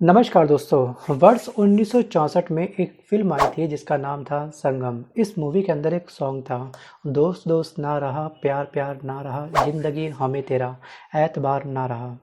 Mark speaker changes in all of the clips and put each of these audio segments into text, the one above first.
Speaker 1: नमस्कार दोस्तों। वर्ष 1964 में एक फिल्म आई थी जिसका नाम था संगम। इस मूवी के अंदर एक सॉन्ग था, दोस्त दोस्त ना रहा, प्यार प्यार ना रहा, जिंदगी हमें तेरा एतबार ना रहा।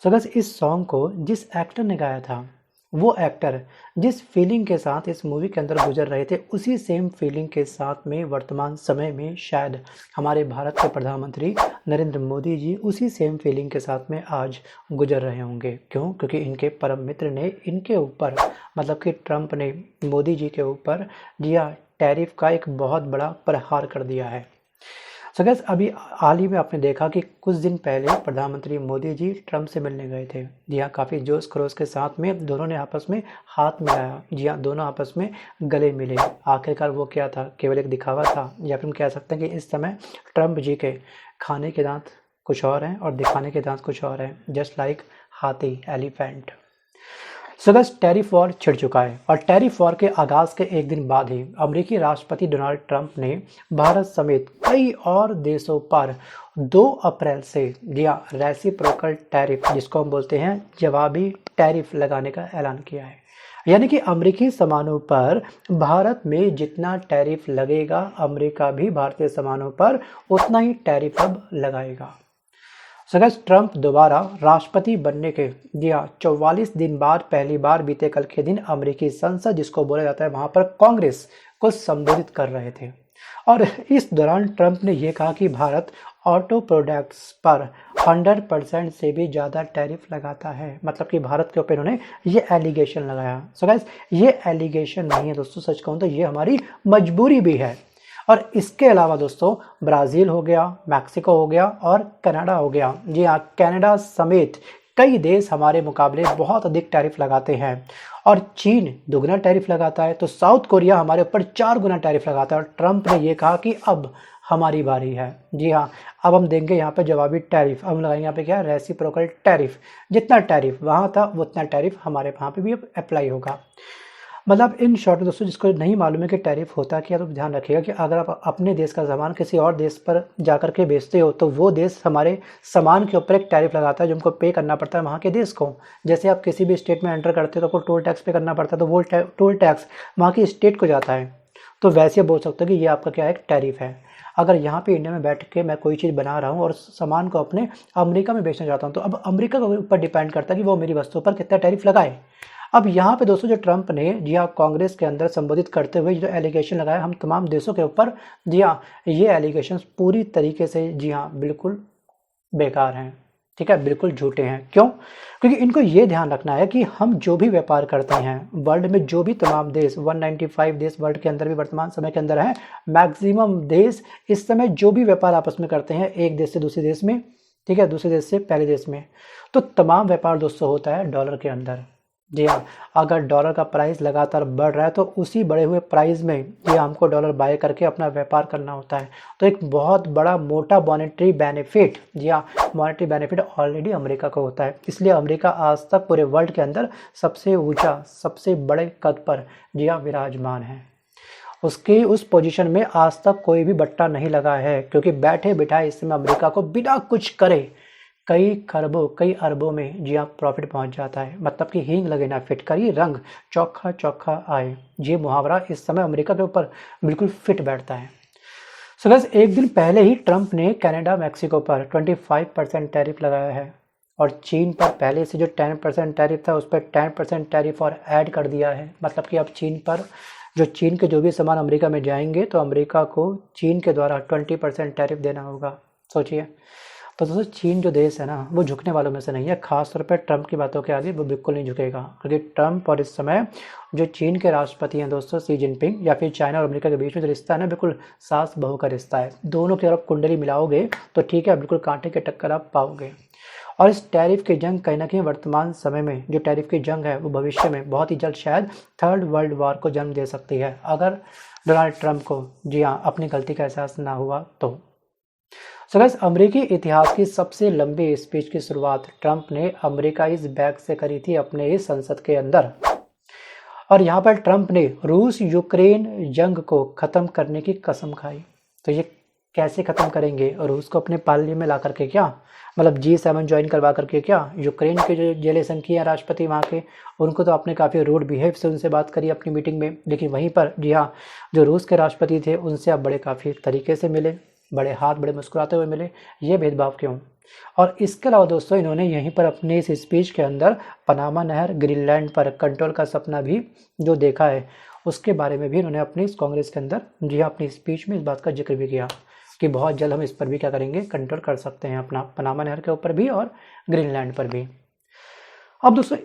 Speaker 1: सो बस इस सॉन्ग को जिस एक्टर ने गाया था, वो एक्टर जिस फीलिंग के साथ इस मूवी के अंदर गुजर रहे थे, उसी सेम फीलिंग के साथ में वर्तमान समय में शायद हमारे भारत के प्रधानमंत्री नरेंद्र मोदी जी उसी सेम फीलिंग के साथ में आज गुजर रहे होंगे। क्यों? क्योंकि इनके परम मित्र ने इनके ऊपर, मतलब कि ट्रंप ने मोदी जी के ऊपर जी हाँ, टैरिफ का एक बहुत बड़ा प्रहार कर दिया है। सो गैस, अभी हाल ही में आपने देखा कि कुछ दिन पहले प्रधानमंत्री मोदी जी ट्रंप से मिलने गए थे। जी हाँ, काफ़ी जोश खरोश के साथ में दोनों ने आपस में हाथ मिलाया। जी हाँ, दोनों आपस में गले मिले। आखिरकार वो क्या था? केवल एक दिखावा था, या फिर हम कह सकते हैं कि इस समय ट्रंप जी के खाने के दांत कुछ और हैं और दिखाने के दांत कुछ और हैं, जस्ट लाइक हाथी, एलिफेंट। सो बस टैरिफ वॉर छिड़ चुका है और टैरिफ वॉर के आगाज के एक दिन बाद ही अमेरिकी राष्ट्रपति डोनाल्ड ट्रंप ने भारत समेत कई और देशों पर 2 अप्रैल से दिया रेसिप्रोकल टैरिफ, जिसको हम बोलते हैं जवाबी टैरिफ, लगाने का ऐलान किया है। यानी कि अमेरिकी सामानों पर भारत में जितना टैरिफ लगेगा, अमेरिका भी भारतीय सामानों पर उतना ही टैरिफ अब लगाएगा। सगस ट्रंप दोबारा राष्ट्रपति बनने के 44 दिन बाद पहली बार बीते कल के दिन अमेरिकी संसद, जिसको बोला जाता है, वहां पर कांग्रेस को संबोधित कर रहे थे। और इस दौरान ट्रंप ने यह कहा कि भारत ऑटो प्रोडक्ट्स पर 100% से भी ज़्यादा टैरिफ लगाता है। मतलब कि भारत के ऊपर इन्होंने ये एलिगेशन लगाया। सो गाइस, ये एलिगेशन नहीं है दोस्तों, सच कहूँ तो ये हमारी मजबूरी भी है। और इसके अलावा दोस्तों ब्राज़ील हो गया, मैक्सिको हो गया और कनाडा हो गया। जी हाँ, कनाडा समेत कई देश हमारे मुकाबले बहुत अधिक टैरिफ लगाते हैं। और चीन दुगना टैरिफ लगाता है, तो साउथ कोरिया हमारे ऊपर 4 गुना टैरिफ लगाता है। और ट्रंप ने ये कहा कि अब हमारी बारी है। जी हाँ, अब हम देंगे यहाँ पे जवाबी टैरिफ। हम लगाएंगे यहाँ पे क्या? Reciprocal tariff. जितना टैरिफ वहाँ था उतना टैरिफ हमारे वहाँ पे भी अब अप्लाई होगा। मतलब इन शॉर्ट में दोस्तों, जिसको नहीं मालूम है कि टैरिफ होता क्या, तो ध्यान रखिएगा कि अगर आप अपने देश का सामान किसी और देश पर जाकर के बेचते हो, तो वो देश हमारे सामान के ऊपर एक टैरिफ लगाता है जो हमको पे करना पड़ता है वहाँ के देश को। जैसे आप किसी भी स्टेट में एंटर करते हो तो आपको टोल टैक्स पे करना पड़ता है, तो वो टोल टैक्स वहाँ की स्टेट को जाता है। तो वैसे बोल सकते हो कि ये आपका क्या है? एक टैरिफ है। अगर यहाँ पे इंडिया में बैठ के मैं कोई चीज़ बना रहा हूँ और सामान को अपने अमेरिका में बेचना चाहता हूँ, तो अब अमेरिका के ऊपर डिपेंड करता है कि वो मेरी वस्तु पर कितना टैरिफ लगाए। अब यहाँ पे दोस्तों जो ट्रंप ने जी हाँ कांग्रेस के अंदर संबोधित करते हुए जो एलिगेशन लगाया हम तमाम देशों के ऊपर, जी हाँ, ये एलिगेशन पूरी तरीके से जी हाँ बिल्कुल बेकार हैं। ठीक है, बिल्कुल झूठे हैं। क्यों? क्योंकि इनको ये ध्यान रखना है कि हम जो भी व्यापार करते हैं वर्ल्ड में, जो भी तमाम देश 195 देश वर्ल्ड के अंदर भी वर्तमान समय के अंदर हैं, मैक्सिमम देश इस समय जो भी व्यापार आपस में करते हैं एक देश से दूसरे देश में, ठीक है, दूसरे देश से पहले देश में, तो तमाम व्यापार दोस्तों होता है डॉलर के अंदर। जी हाँ, अगर डॉलर का प्राइस लगातार बढ़ रहा है तो उसी बढ़े हुए प्राइस में जी हमको डॉलर बाय करके अपना व्यापार करना होता है। तो एक बहुत बड़ा मोटा मॉनेटरी बेनिफिट, जी हाँ, मॉनेटरी बेनिफिट ऑलरेडी अमेरिका को होता है। इसलिए अमेरिका आज तक पूरे वर्ल्ड के अंदर सबसे ऊंचा, सबसे बड़े कद पर जी हाँ विराजमान है। उसकी उस पोजीशन में आज तक कोई भी बट्टा नहीं लगा है, क्योंकि बैठे बिठाए इस समय अमेरिका को बिना कुछ करे कई खरबों, कई अरबों में जी हाँ प्रॉफिट पहुंच जाता है। मतलब कि हींग लगे ना फिटकरी, रंग चोखा चोखा आए, ये मुहावरा इस समय अमेरिका के ऊपर बिल्कुल फिट बैठता है। सो बस एक दिन पहले ही ट्रंप ने कनाडा, मैक्सिको पर 25% टैरिफ लगाया है और चीन पर पहले से जो 10% टैरिफ था उस पर 10% टैरिफ और ऐड कर दिया है। मतलब कि अब चीन पर चीन के जो भी सामान अमेरिका में जाएंगे तो अमेरिका को चीन के द्वारा 20% टैरिफ देना होगा। सोचिए। तो दोस्तों चीन जो देश है ना, वो झुकने वालों में से नहीं है। खासतौर पर ट्रंप की बातों के आगे वो बिल्कुल नहीं झुकेगा, क्योंकि ट्रंप और इस समय जो चीन के राष्ट्रपति हैं दोस्तों शी जिनपिंग, या फिर चाइना और अमेरिका के बीच में जो रिश्ता है ना, बिल्कुल सास बहू का रिश्ता है। दोनों की तरफ कुंडली मिलाओगे तो ठीक है, बिल्कुल कांटे के टक्कर आप पाओगे। और इस टैरिफ की जंग कहीं ना कहीं वर्तमान समय में जो टैरिफ की जंग है वो भविष्य में बहुत ही जल्द शायद 3rd वर्ल्ड वॉर को जन्म दे सकती है, अगर डोनाल्ड ट्रंप को जी हाँ अपनी गलती का एहसास ना हुआ तो। सो गाइस, अमेरिकी इतिहास की सबसे लंबी स्पीच की शुरुआत ट्रंप ने अमेरिका इस बैग से करी थी अपने इस संसद के अंदर। और यहाँ पर ट्रंप ने रूस यूक्रेन जंग को खत्म करने की कसम खाई। तो ये कैसे ख़त्म करेंगे? रूस को अपने पाले में ला करके क्या, मतलब G7 ज्वाइन करवा करके क्या? यूक्रेन के जो जेलेंस्की हैं राष्ट्रपति वहाँ के, उनको तो आपने काफ़ी रूड बिहेव से उनसे बात करी अपनी मीटिंग में, लेकिन वहीं पर जी हाँ, जो रूस के राष्ट्रपति थे उनसे आप बड़े काफ़ी तरीके से मिले, बड़े हाथ बड़े मुस्कुराते हुए मिले। ये भेदभाव क्यों? और इसके अलावा दोस्तों इन्होंने यहीं पर अपने इस स्पीच के अंदर पनामा नहर, ग्रीनलैंड पर कंट्रोल का सपना भी जो देखा है, उसके बारे में भी इन्होंने अपनी इस कांग्रेस के अंदर जी हाँ अपनी स्पीच में इस बात का जिक्र भी किया कि बहुत जल्द हम इस पर भी क्या करेंगे, कंट्रोल कर सकते हैं अपना पनामा नहर के ऊपर भी और ग्रीनलैंड पर भी। अब दोस्तों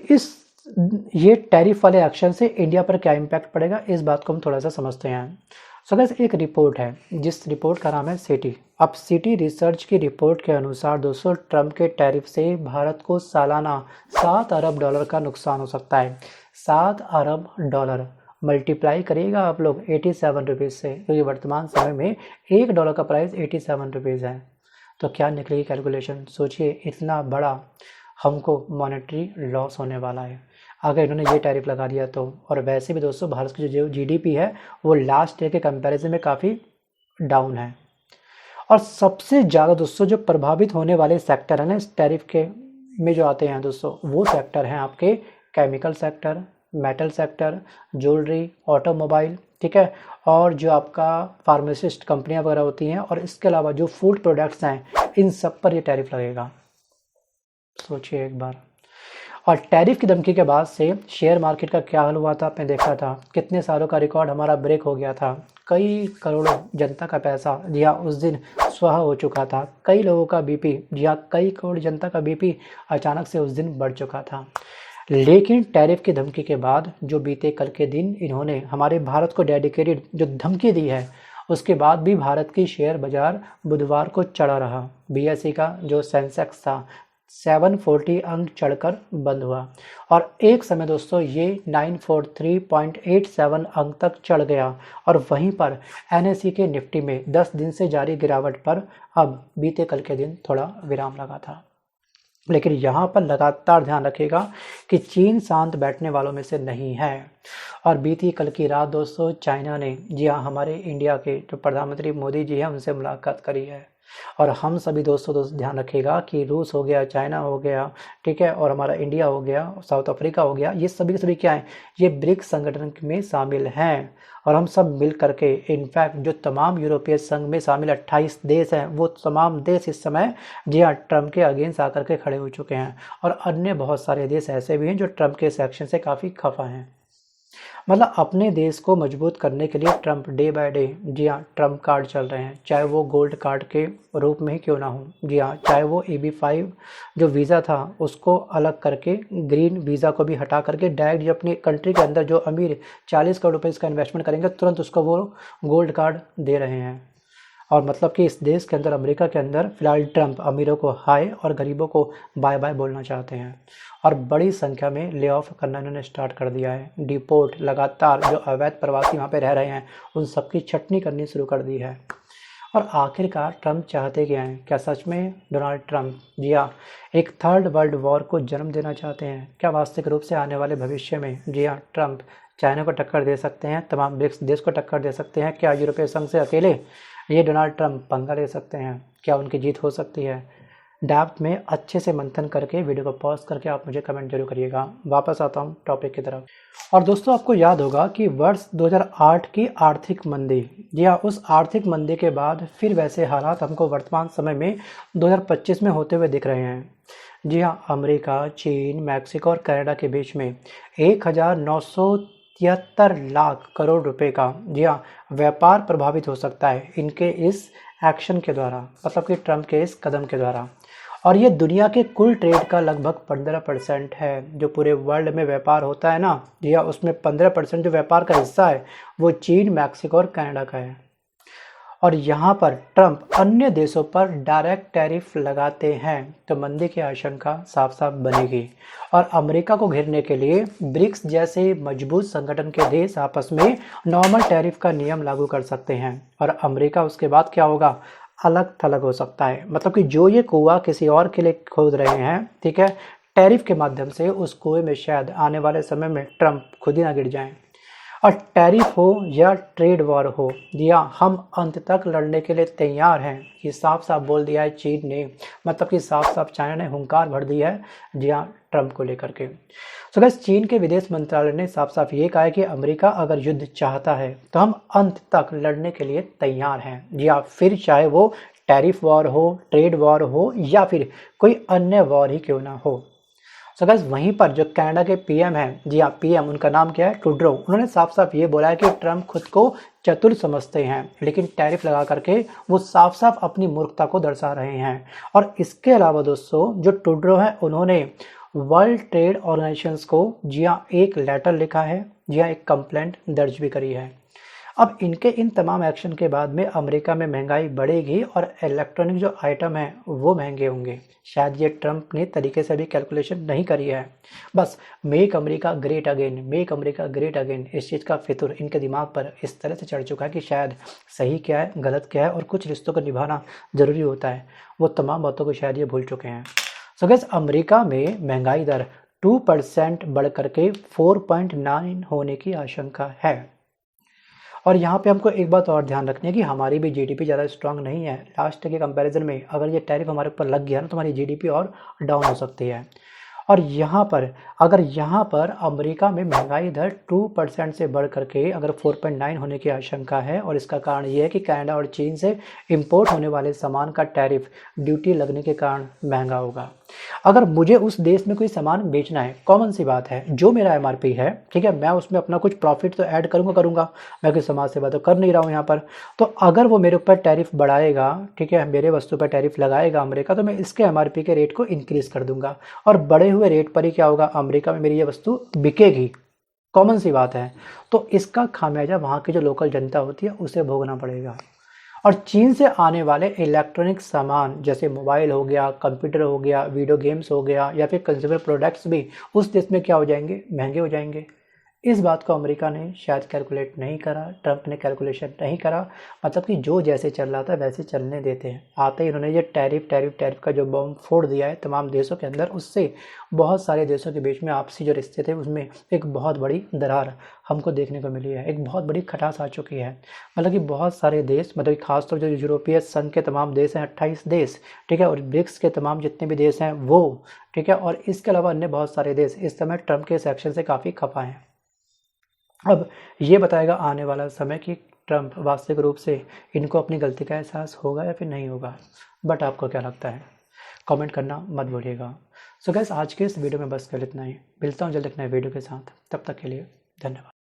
Speaker 1: ये टैरिफ वाले एक्शन से इंडिया पर क्या इम्पैक्ट पड़ेगा, इस बात को हम थोड़ा सा समझते हैं। सो गाइस एक रिपोर्ट है जिस रिपोर्ट का नाम है सिटी। अब सिटी रिसर्च की रिपोर्ट के अनुसार दोस्तों ट्रम्प के टैरिफ से भारत को सालाना 7 अरब डॉलर का नुकसान हो सकता है। 7 अरब डॉलर मल्टीप्लाई करिएगा आप लोग 87 रुपीज़ से, क्योंकि वर्तमान समय में $1 का प्राइस 87 रुपीज़ है। तो क्या निकलेगी कैलकुलेशन, सोचिए इतना बड़ा हमको मॉनेटरी लॉस होने वाला है अगर इन्होंने ये टैरिफ लगा दिया तो। और वैसे भी दोस्तों भारत की जो जीडीपी है वो लास्ट ईयर के कंपैरिजन में काफ़ी डाउन है। और सबसे ज़्यादा दोस्तों जो प्रभावित होने वाले सेक्टर है ना इस टैरिफ के में जो आते हैं दोस्तों, वो सेक्टर हैं आपके chemical sector, metal sector, jewellery, automobile, ठीक है, और जो आपका फार्मासिस्ट कंपनियां वगैरह होती हैं, और इसके अलावा जो फूड प्रोडक्ट्स हैं इन सब पर ये टैरिफ लगेगा। सोचिए एक बार। और टैरिफ की धमकी के बाद से शेयर मार्केट का क्या हाल हुआ था आपने देखा था, कितने सालों का रिकॉर्ड हमारा ब्रेक हो गया था। कई करोड़ों जनता का पैसा जी हाँ उस दिन स्वाहा हो चुका था। कई लोगों का बीपी जी हाँ कई करोड़ जनता का बीपी अचानक से उस दिन बढ़ चुका था। लेकिन टैरिफ की धमकी के बाद जो बीते कल के दिन इन्होंने हमारे भारत को डेडिकेटेड जो धमकी दी है, उसके बाद भी भारत की शेयर बाजार बुधवार को चढ़ा रहा। बीएसई का जो सेंसेक्स था 740 अंक चढ़कर बंद हुआ और एक समय दोस्तों ये 943.87 अंक तक चढ़ गया। और वहीं पर एनएसई के निफ्टी में 10 दिन से जारी गिरावट पर अब बीते कल के दिन थोड़ा विराम लगा था। लेकिन यहाँ पर लगातार ध्यान रखिएगा कि चीन शांत बैठने वालों में से नहीं है। और बीती कल की रात दोस्तों चाइना ने जी हाँ हमारे इंडिया के जो प्रधानमंत्री मोदी जी हैं उनसे मुलाकात करी है। और हम सभी दोस्तों ध्यान रखिएगा कि रूस हो गया, चाइना हो गया, ठीक है, और हमारा इंडिया हो गया, साउथ अफ्रीका हो गया, ये सभी के सभी क्या हैं, ये ब्रिक्स संगठन में शामिल हैं। और हम सब मिल करके इनफैक्ट जो तमाम यूरोपीय संघ में शामिल 28 देश हैं वो तमाम देश इस समय जी हाँ ट्रम्प के अगेंस्ट आकर के खड़े हो चुके हैं। और अन्य बहुत सारे देश ऐसे भी हैं जो ट्रम्प के इस एक्शन से काफ़ी खफा हैं। मतलब अपने देश को मजबूत करने के लिए ट्रम्प डे बाय डे जी हाँ ट्रम्प कार्ड चल रहे हैं, चाहे वो गोल्ड कार्ड के रूप में ही क्यों ना हो, जी हाँ, चाहे वो EB5 जो वीज़ा था उसको अलग करके ग्रीन वीज़ा को भी हटा करके डायरेक्ट जो अपनी कंट्री के अंदर जो अमीर 40 करोड़ रुपये इसका इन्वेस्टमेंट करेंगे तुरंत उसको वो गोल्ड कार्ड दे रहे हैं। और मतलब कि इस देश के अंदर अमेरिका के अंदर फिलहाल ट्रम्प अमीरों को हाय और गरीबों को बाय बाय बोलना चाहते हैं। और बड़ी संख्या में ले ऑफ करना इन्होंने स्टार्ट कर दिया है। डिपोर्ट लगातार जो अवैध प्रवासी वहाँ पे रह रहे हैं उन सबकी छटनी करनी शुरू कर दी है। और आखिरकार ट्रम्प चाहते क्या हैं? क्या सच में डोनाल्ड ट्रम्प जी हाँ एक थर्ड वर्ल्ड वॉर को जन्म देना चाहते हैं? क्या वास्तविक रूप से आने वाले भविष्य में जी हाँ ट्रम्प चाइना को टक्कर दे सकते हैं, तमाम ब्रिक्स देश को टक्कर दे सकते हैं? क्या यूरोपीय संघ से अकेले ये डोनाल्ड ट्रम्प पंगा ले सकते हैं? क्या उनकी जीत हो सकती है? डेप्थ में अच्छे से मंथन करके वीडियो को पॉज करके आप मुझे कमेंट जरूर करिएगा। वापस आता हूँ टॉपिक की तरफ। और दोस्तों आपको याद होगा कि वर्ष 2008 की आर्थिक मंदी, जी हाँ उस आर्थिक मंदी के बाद फिर वैसे हालात हमको वर्तमान समय में 2025 में होते हुए दिख रहे हैं। जी हाँ अमेरिका, चीन, मैक्सिको और कनाडा के बीच में 1973 लाख करोड़ रुपए का जी हाँ व्यापार प्रभावित हो सकता है इनके इस एक्शन के द्वारा, मतलब कि ट्रम्प के इस कदम के द्वारा। और ये दुनिया के कुल ट्रेड का लगभग 15% है। जो पूरे वर्ल्ड में व्यापार होता है ना जी हाँ उसमें 15% जो व्यापार का हिस्सा है वो चीन, मैक्सिको और कनाडा का है। और यहाँ पर ट्रम्प अन्य देशों पर डायरेक्ट टैरिफ लगाते हैं तो मंदी की आशंका साफ साफ बनेगी। और अमेरिका को घेरने के लिए ब्रिक्स जैसे मजबूत संगठन के देश आपस में नॉर्मल टैरिफ का नियम लागू कर सकते हैं। और अमेरिका उसके बाद क्या होगा, अलग थलग हो सकता है। मतलब कि जो ये कुआं किसी और के लिए खोद रहे हैं, ठीक है, टैरिफ के माध्यम से, उस कुएं में शायद आने वाले समय में ट्रम्प खुद ही ना गिर जाएं। और टैरिफ हो या ट्रेड वॉर हो, जी हाँ, हम अंत तक लड़ने के लिए तैयार हैं, ये साफ साफ बोल दिया है चीन ने। मतलब कि साफ साफ चाइना ने हुंकार भर दी है, जी हाँ, ट्रंप को लेकर के। सो गाइस, चीन के विदेश मंत्रालय ने साफ साफ ये कहा है कि अमेरिका अगर युद्ध चाहता है तो हम अंत तक लड़ने के लिए तैयार हैं, जी हाँ, फिर चाहे वो टैरिफ वॉर हो, ट्रेड वॉर हो या फिर कोई अन्य वॉर ही क्यों ना हो। सो गाइस, वहीं पर जो कनाडा के पीएम हैं, जी हाँ, पीएम, उनका नाम क्या है, ट्रूडो, उन्होंने साफ साफ ये बोला है कि ट्रंप खुद को चतुर समझते हैं, लेकिन टैरिफ लगा करके वो साफ साफ अपनी मूर्खता को दर्शा रहे हैं। और इसके अलावा दोस्तों, जो ट्रूडो है, उन्होंने वर्ल्ड ट्रेड ऑर्गेनाइजेशन को, जी हाँ, एक लेटर लिखा है, जी हाँ, एक कंप्लेंट दर्ज भी करी है। अब इनके इन तमाम एक्शन के बाद में अमेरिका में महंगाई बढ़ेगी और इलेक्ट्रॉनिक जो आइटम है वो महंगे होंगे। शायद ये ट्रंप ने तरीके से भी कैलकुलेशन नहीं करी है। बस make America great again, make America great again, इस चीज़ का फितूर इनके दिमाग पर इस तरह से चढ़ चुका है कि शायद सही क्या है, गलत क्या है और कुछ रिश्तों को निभाना ज़रूरी होता है, वो तमाम बातों को शायद ये भूल चुके हैं। सो गाइस, अमेरिका में महंगाई दर 2% बढ़ करके 4.9 होने की आशंका है। और यहाँ पे हमको एक बात और ध्यान रखनी है कि हमारी भी जीडीपी ज़्यादा स्ट्रांग नहीं है। लास्ट के कंपैरिजन में अगर ये टैरिफ हमारे ऊपर लग गया ना तो हमारी जीडीपी और डाउन हो सकती है। और यहाँ पर अगर यहाँ पर अमेरिका में महंगाई दर 2% से बढ़ करके अगर 4.9 होने की आशंका है, और इसका कारण ये है कि कनाडा और चीन से इंपोर्ट होने वाले सामान का टैरिफ ड्यूटी लगने के कारण महंगा होगा। अगर मुझे उस देश में कोई सामान बेचना है, कॉमन सी बात है, जो मेरा एमआरपी है, ठीक है, मैं उसमें अपना कुछ प्रॉफिट तो ऐड करूँगा, मैं कोई समाज सेवा तो कर नहीं रहा हूँ यहाँ पर। तो अगर वो मेरे ऊपर टैरिफ बढ़ाएगा, ठीक है, मेरे वस्तु पर टैरिफ लगाएगा अमेरिका, तो मैं इसके एमआरपी के रेट को इंक्रीज़ कर दूंगा और बढ़े हुए रेट पर ही क्या होगा, अमेरिका में मेरी ये वस्तु बिकेगी। कॉमन सी बात है। तो इसका खामियाजा वहाँ की जो लोकल जनता होती है उसे भोगना पड़ेगा। और चीन से आने वाले इलेक्ट्रॉनिक सामान जैसे मोबाइल हो गया, कंप्यूटर हो गया, वीडियो गेम्स हो गया या फिर कंज्यूमर प्रोडक्ट्स भी उस देश में क्या हो जाएंगे, महंगे हो जाएंगे। इस बात को अमेरिका ने शायद कैलकुलेट नहीं करा, ट्रंप ने कैलकुलेशन नहीं करा। मतलब कि जो जैसे चल रहा था वैसे चलने देते हैं। आते ही इन्होंने ये टैरिफ का जो बम फोड़ दिया है तमाम देशों के अंदर, उससे बहुत सारे देशों के बीच में आपसी जो रिश्ते थे उसमें एक बहुत बड़ी दरार हमको देखने को मिली है, एक बहुत बड़ी खटास आ चुकी है। मतलब कि बहुत सारे देश, मतलब खासतौर जो यूरोपीय संघ के तमाम देश हैं, 28 देश, ठीक है, और ब्रिक्स के तमाम जितने भी देश हैं वो, ठीक है, और इसके अलावा अन्य बहुत सारे देश इस समय ट्रंप के इस एक्शन से काफ़ी खफा हैं। अब ये बताएगा आने वाला समय कि ट्रंप वास्तविक रूप से इनको अपनी गलती का एहसास होगा या फिर नहीं होगा। बट आपको क्या लगता है, कमेंट करना मत भूलिएगा। सो गाइस, आज के इस वीडियो में बस कर इतना ही। मिलता हूँ जल्द एक नए वीडियो के साथ, तब तक के लिए धन्यवाद।